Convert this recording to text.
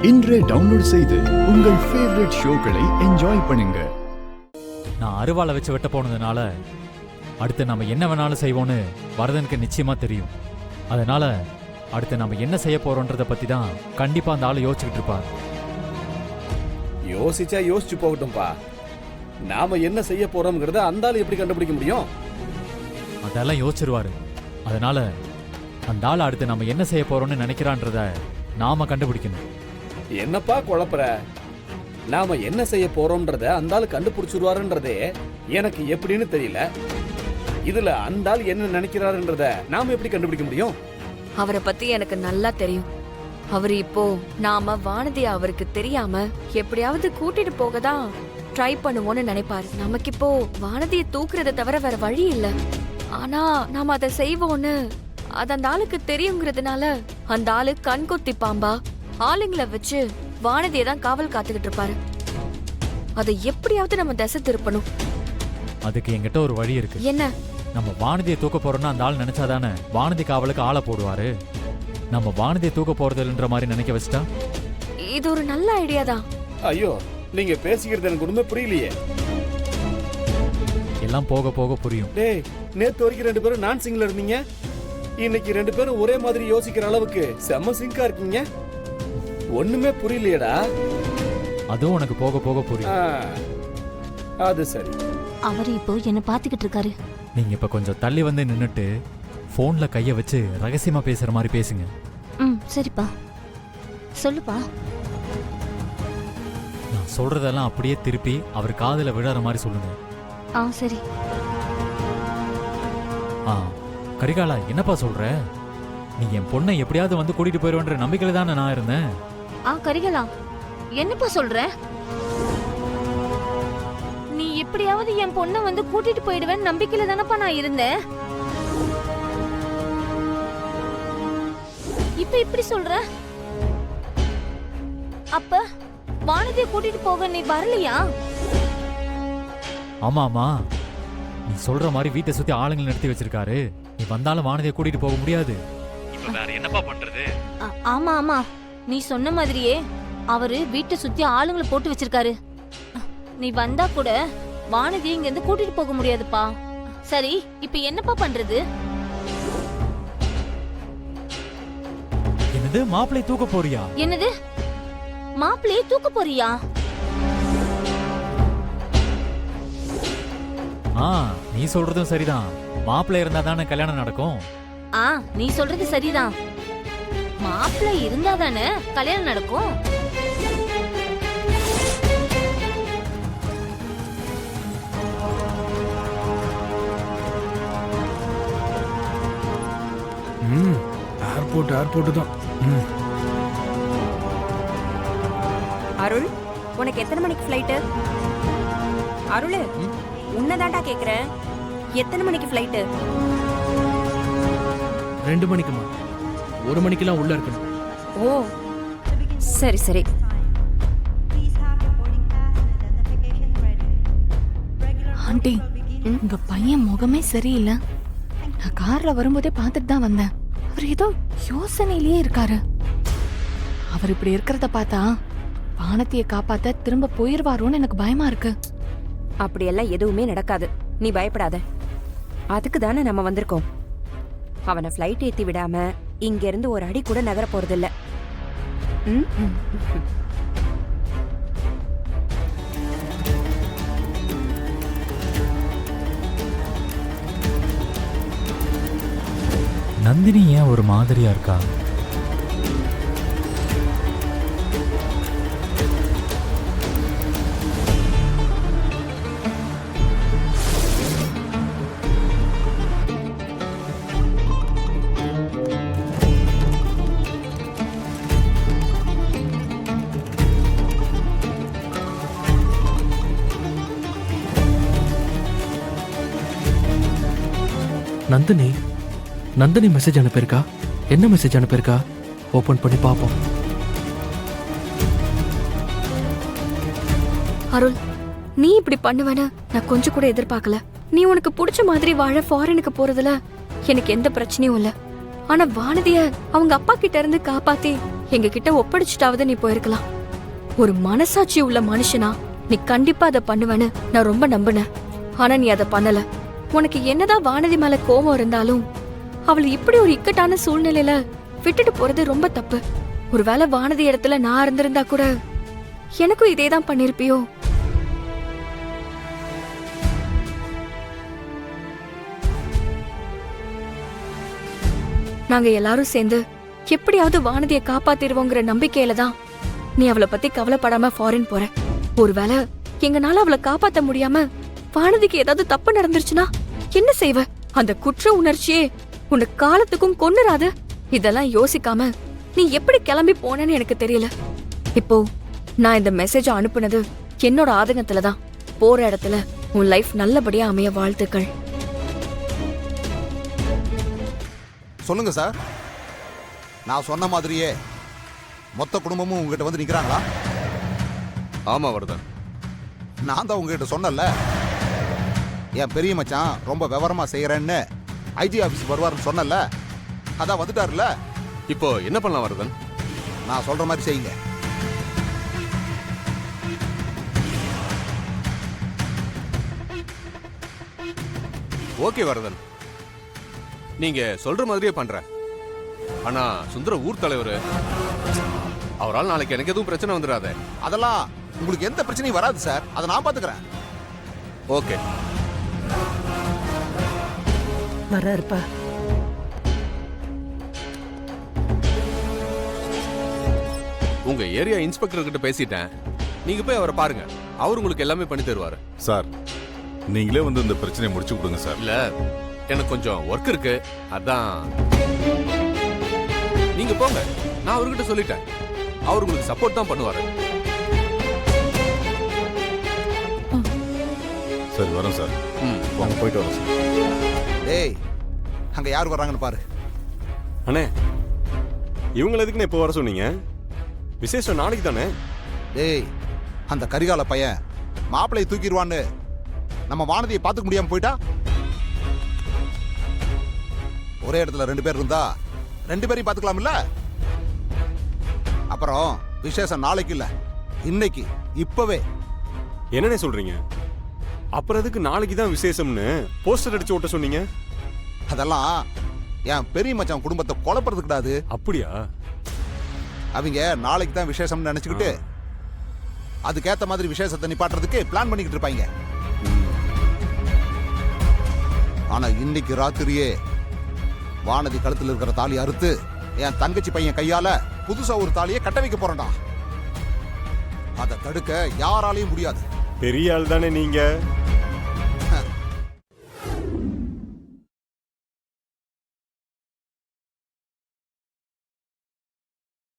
இன்றே டவுன்லோட் செய்து உங்கள் ஃபேவரட் ஷோக்களை என்ஜாய் பண்ணுங்க. நான் அருவாளை வச்சு வெட்ட போனதுனால அடுத்து நம்ம என்ன வேணாலும் செய்வோன்னு வரதனுக்கு நிச்சயமா தெரியும். அதனால அடுத்து நம்ம என்ன செய்ய போறோன்றத பத்தி தான் கண்டிப்பா அந்த ஆளு யோசிச்சுக்கிட்டு இருப்பார். யோசிச்சா யோசிச்சு போகட்டும்பா. நாம என்ன செய்ய போறோம்ங்கிறத அந்த ஆளு எப்படி கண்டுபிடிக்க முடியும்? அதெல்லாம் யோசிச்சிருவாரு. அதனால அந்த ஆள் அடுத்து நம்ம என்ன செய்ய போறோம்னு நினைக்கிறான்றத நாம கண்டுபிடிக்கணும். என்னப்பா குழப்பற? நாம என்ன செய்ய போறோம்ன்றத அந்த ஆளு கண்டுபிடிச்சிருவாருன்றதே எனக்கு எப்படின்னு தெரியல. இதுல அந்த ஆள் என்ன நினைக்கிறாருன்றத நாம எப்படி கண்டுபிடிக்க முடியும்? அவரை பத்தி எனக்கு நல்லா தெரியும். அவரு இப்போ நாம வானதியை அவருக்கு தெரியாம எப்படியாவது கூட்டிட்டு போகதான் ட்ரை பண்ணுவோம்னு நினைப்பாரு. நமக்கு இப்போ வானதியை தூக்குறத தவிர வேற வழி இல்ல. ஆனா நாம அதை செய்வோம்னு அது அந்த ஆளுக்கு தெரியுங்கிறதுனால அந்த ஆளு கண்கொத்தி பாம்பா ஆளுங்களை வச்சு வானதியை தான் காவல் காத்துக்கிட்டு இருப்பாரு. அதை எப்படியாவது நம்ம திசை திருப்பணும். அதுக்கு என்கிட்ட ஒரு வழி இருக்கு. என்ன? நம்ம வானதியை தூக்க போறோம்னா அந்த ஆள் நினைச்சாதானே வானதி காவலுக்கு ஆளை போடுவாரு. நம்ம வானதியை தூக்க போறதுன்ற மாதிரி நினைக்க வச்சுட்டா இது ஒரு நல்ல ஐடியா தான். ஐயோ, நீங்க பேசிக்கிறது எனக்கு ஒண்ணுமே புரியலையே. எல்லாம் போக போக புரியும். டேய், நேத்து வரைக்கும் ரெண்டு பேரும் நான் சிங்கிள் இருந்தீங்க. இன்னைக்கு ரெண்டு பேரும் ஒரே மாதிரி யோசிக்கிற அளவுக்கு செம்ம சிங்கா இருக்கீங்க. ஒண்ணுமே புரியலையடா. அதுவும் உனக்கு போக போக புரியும். அது சரி. அவர் இப்போ என்ன பாத்துக்கிட்டு இருக்காரு. நீங்க இப்ப கொஞ்சம் தள்ளி வந்து நின்னுட்டு போன்ல கைய வச்சு ரகசியமா பேசுற மாதிரி பேசுங்க. சரிப்பா, சொல்லுப்பா. நான் சொல்றதெல்லாம் அப்படியே திருப்பி அவர் காதுல விழற மாதிரி சொல்லுங்க. சரி. கரிகாலா, என்னப்பா சொல்ற? நீ என் பொண்ணை எப்படியாவது வந்து கூட்டிட்டு போயிருவன்ற நம்பிக்கையில தானே நான் இருந்தேன். கரிகாலா, என்னப்பா சொல்ற? நீ எப்படியாவது என் பொண்ணை வந்து கூட்டிட்டு போயிடுவேன் நம்பிக்கையில தானப்பா நான் இருந்தேன். இப்ப இப்படி சொல்ற? அப்ப வானதியை கூட்டிட்டு போக நீ வரலையா? ஆமா ஆமா, நீ சொல்ற மாதிரி வீட்டை சுத்தி ஆளுங்களை நிறுத்தி வச்சிருக்காரு. நீ வந்தாலும் வானதியை கூட்டிட்டு போக முடியாது. இப்ப வேற என்னப்பா பண்றது? ஆமா ஆமா, நீ சொன்ன மாதிரியே அவரு வீட்டை சுத்தி ஆளுங்களை போட்டு வச்சிருக்காரு. நீ வந்தா கூட வானதியை இங்க இருந்து கூட்டிட்டு போக முடியாதுப்பா. சரி, இப்ப என்னப்பா பண்றது? என்னது, மாப்பிள்ளை தூக்க போறியா? என்னது, மாப்பிள்ளையை தூக்க போறியா? நீ சொல்றதும் சரிதான். மாப்பிள்ளை இருந்தா தானே கல்யாணம் நடக்கும். நீ சொல்றது சரிதான். மாப்பிள்ளை இருந்தா தானே கல்யாணம் நடக்கும். ஏர்போர்ட் தான். அருள், உனக்கு எத்தனை மணிக்கு ஃப்ளைட்டு? அருள், உன்னதாண்டா கேக்குறேன். எத்தனை மணிக்கு ஃப்ளைட்டு? 2 மணிக்குமா? 1 மணிக்கெல்லாம் உள்ள இருக்கணும். ஓ, சரி சரி. ஆண்டி, உங்க பையன் முகமே சரியில்லை. நான் கார்ல வரும்போதே பார்த்துட்டு தான் வந்தேன். அவர் ஏதோ யோசனையிலேயே இருக்காரு. அவர் இப்படி இருக்கிறத பார்த்தா வானதியை காப்பாத்த திரும்ப போயிருவாரோன்னு எனக்கு பயமா இருக்கு. அப்படியெல்லாம் எதுவுமே நடக்காது, நீ பயப்படாத. அதுக்கு தானே நம்ம வந்திருக்கோம். அவனை ஃப்ளைட் ஏத்தி விடாம இங்க இருந்து ஒரு அடி கூட நகர போறதில்ல. நந்தினி ஏன் ஒரு மாதிரியா இருக்கா? நந்தினி மெசேஜ் அனுப்பியிருக்கா. என்ன மெசேஜ் அனுப்பியிருக்கா? ஓபன் பண்ணி பாப்போம். அருள், நீ இப்படி பண்ணுவேன்னு நான் கொஞ்சம் கூட எதிர்பார்க்கல. நீ உனக்கு பிடிச்ச மாதிரி வாழ ஃபாரினுக்கு போறதுல எனக்கு எந்த பிரச்சனையும் இல்ல. ஆனா வானதிய அவங்க அப்பா கிட்ட இருந்து காப்பாத்தி எங்க கிட்ட ஒப்படைச்சிட்டாவது நீ போயிருக்கலாம். ஒரு மனசாட்சி உள்ள மனுஷனா நீ கண்டிப்பா அதை பண்ணுவேன்னு நான் ரொம்ப நம்பினேன். ஆனா நீ அதை பண்ணல. உனக்கு என்னதான் வானதி மேல கோபம் இருந்தாலும் அவளை இப்படி ஒரு இக்கட்டான சூழ்நிலையில விட்டுட்டு போறது ரொம்ப தப்பு. ஒருவேளை வானதி இடத்துல நான் இருந்திருந்தா கூட எனக்கும் இதேதான் பண்ணிருப்பியோ? நாங்க எல்லாரும் சேர்ந்து எப்படியாவது வானதியை காப்பாத்திடுவோங்கிற நம்பிக்கையில தான் நீ அவளை பத்தி கவலைப்படாம ஃபாரின் போற. ஒருவேளை எங்கனால அவளை காப்பாத்த முடியாம வானதிக்கு ஏதாவது தப்பு நடந்துருச்சுன்னா என்ன செய்வ? அந்த குற்ற உணர்ச்சியே உன்னை காலத்துக்கும் கொன்னுராது. இதெல்லாம் யோசிக்காம நீ எப்படி கிளம்பி போனேன்னு எனக்கு தெரியல. இப்போ நான் இந்த மெசேஜ் அனுப்புனது என்னோட ஆதங்கத்துல தான். போற இடத்துல உன் லைஃப் நல்லபடியா அமைய வாழ்த்துக்கள். சொல்லுங்க சார். நான் சொன்ன மாதிரியே மொத்த குடும்பமும் உங்ககிட்ட வந்து நிக்கிறாங்களா? ஆமா வர்தன், நான் தான் உங்ககிட்ட சொன்னல, என் பெரிய மச்சான் ரொம்ப விவரமா செய்யறேன்னு ஐஜி ஆபீஸ் வருவாருன்னு சொன்னல, அதான் வந்துட்டாருல. இப்போ என்ன பண்ணலாம் வர்தன்? நான் சொல்ற மாதிரி செய்யுங்க. ஓகே வர்தன், நீங்க சொல்ற மாதிரியே பண்றேன். ஆனா சுந்தர ஊர் தலைவர், அவரால் நாளைக்கு எனக்கு எதுவும் பிரச்சனை வந்துடாத. அதெல்லாம் உங்களுக்கு எந்த பிரச்சனையும் வராது சார், அதை நான் பாத்துக்கிறேன். ஓகே வர்றாருப்பா. உங்க ஏரியா இன்ஸ்பெக்டர் கிட்ட பேசிட்டேன். நீங்க போய் அவரை பாருங்க, அவர் உங்களுக்கு எல்லாமே பண்ணி தருவாரு. சார், நீங்களே வந்து இந்த பிரச்சனையை முடிச்சு கொடுங்க சார். இல்ல, எனக்கு கொஞ்சம் ஒர்க் இருக்கு, அதான். நீங்க போங்க, நான் அவர்கிட்ட சொல்லிட்டேன். அவர் உங்களுக்கு சப்போர்ட் தான் பண்ணுவாரு. சரி, வரோம் சார். வாங்க, போயிட்டு வரோம் சார். டேய், அங்க யார் வர்றாங்கன்னு பாரு. அண்ணே, இவங்களை எதுக்குன்னு இப்போ வர சொன்னீங்க? விசேஷம் நாளைக்கு தானே? டேய், அந்த கரிகால பையன் மாப்பிளையை தூக்கிடுவான்னு நம்ம வானதியை பார்த்துக்க முடியாம போயிட்டா? ஒரே இடத்துல 2 பேர் இருந்தா 2 பேரையும் பார்த்துக்கலாம்ல. அப்புறம் விசேஷம் நாளைக்கு இல்ல, இன்னைக்கு, இப்பவே. என்னண்ணே சொல்றீங்க? அப்புறம் எதுக்கு நாளைக்கு தான் விசேஷம்னு போஸ்டர் அடிச்சு ஓட்ட சொன்னீங்க? அதெல்லாம் என் பெரிய மச்சான் குடும்பத்தை குழப்பறதுக்கிடாது. அப்படியா? அவங்க நாளைக்கு தான் விசேஷம்னு நினைச்சுக்கிட்டு அதுக்கேத்த மாதிரி விசேஷத்தை நிப்பாட்டுறதுக்கு பிளான் பண்ணிக்கிட்டு இருப்பாங்க. ஆனா இன்னைக்கு ராத்திரியே வானதி கழுத்துல இருக்கிற தாலி அறுத்து என் தங்கச்சி பையன் கையால புதுசா ஒரு தாலியை கட்ட வைக்க போறேன்டா. அதை தடுக்க யாராலையும் முடியாது. பெரிய ஆள் தானே நீங்க.